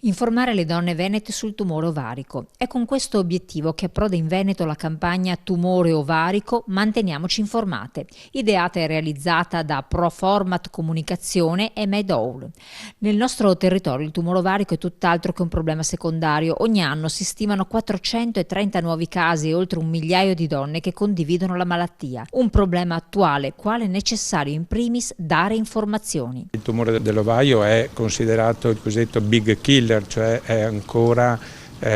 Informare le donne venete sul tumore ovarico. È con questo obiettivo che approda in Veneto la campagna Tumore ovarico Manteniamoci informate, ideata e realizzata da Proformat Comunicazione e Medowl. Nel nostro territorio il tumore ovarico è tutt'altro che un problema secondario. Ogni anno si stimano 430 nuovi casi e oltre 1 migliaio di donne che condividono la malattia. Un problema attuale, quale è necessario in primis dare informazioni. Il tumore dell'ovaio è considerato il cosiddetto big killer, cioè è ancora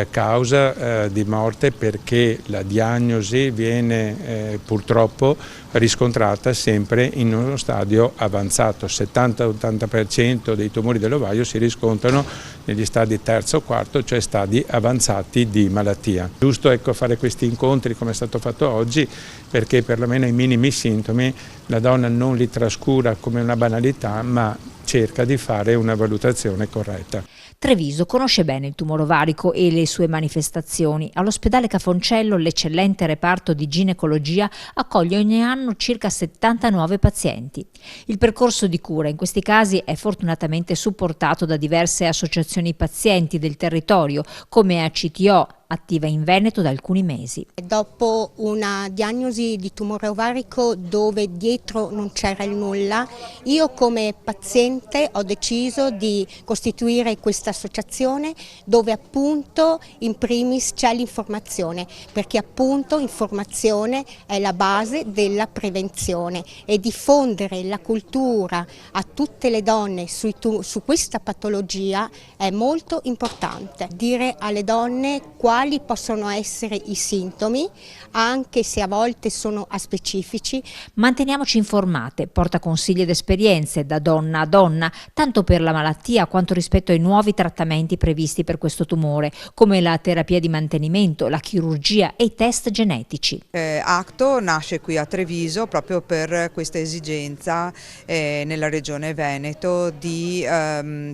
causa di morte perché la diagnosi viene purtroppo riscontrata sempre in uno stadio avanzato. 70-80% dei tumori dell'ovaio si riscontrano negli stadi terzo o quarto, cioè stadi avanzati di malattia. Giusto fare questi incontri come è stato fatto oggi, perché perlomeno i minimi sintomi la donna non li trascura come una banalità, ma cerca di fare una valutazione corretta. Treviso conosce bene il tumore ovarico e le sue manifestazioni. All'ospedale Cafoncello l'eccellente reparto di ginecologia accoglie ogni anno circa 79 pazienti. Il percorso di cura in questi casi è fortunatamente supportato da diverse associazioni pazienti del territorio, come ACTO, attiva in Veneto da alcuni mesi. Dopo una diagnosi di tumore ovarico dove dietro non c'era il nulla, io come paziente ho deciso di costituire questa associazione dove appunto in primis c'è l'informazione, perché appunto informazione è la base della prevenzione e diffondere la cultura a tutte le donne su questa patologia è molto importante. Dire alle donne quali possono essere i sintomi, anche se a volte sono aspecifici. Manteniamoci informate, porta consigli ed esperienze da donna a donna, tanto per la malattia quanto rispetto ai nuovi trattamenti previsti per questo tumore, come la terapia di mantenimento, la chirurgia e i test genetici. ACTO nasce qui a Treviso proprio per questa esigenza nella regione Veneto di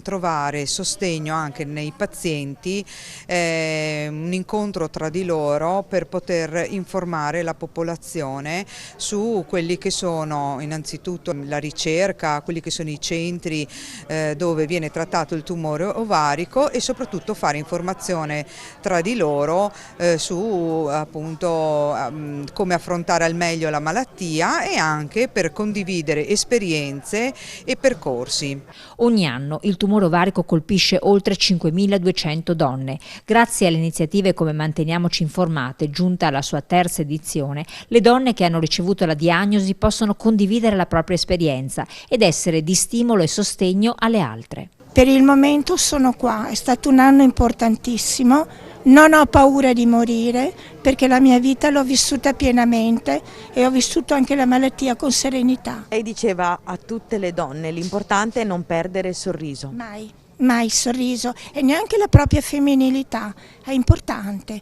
trovare sostegno anche nei pazienti, un incontro tra di loro per poter informare la popolazione su quelli che sono innanzitutto la ricerca, quelli che sono i centri dove viene trattato il tumore ovarico e soprattutto fare informazione tra di loro su appunto come affrontare al meglio la malattia e anche per condividere esperienze e percorsi. Ogni anno il tumore ovarico colpisce oltre 5.200 donne. Grazie alle iniziative come Manteniamoci informate, giunta alla sua terza edizione, le donne che hanno ricevuto la diagnosi possono condividere la propria esperienza ed essere di stimolo e sostegno alle altre. Per il momento sono qua, è stato un anno importantissimo, non ho paura di morire perché la mia vita l'ho vissuta pienamente e ho vissuto anche la malattia con serenità. Lei diceva a tutte le donne l'importante è non perdere il sorriso. Mai il sorriso e neanche la propria femminilità, è importante.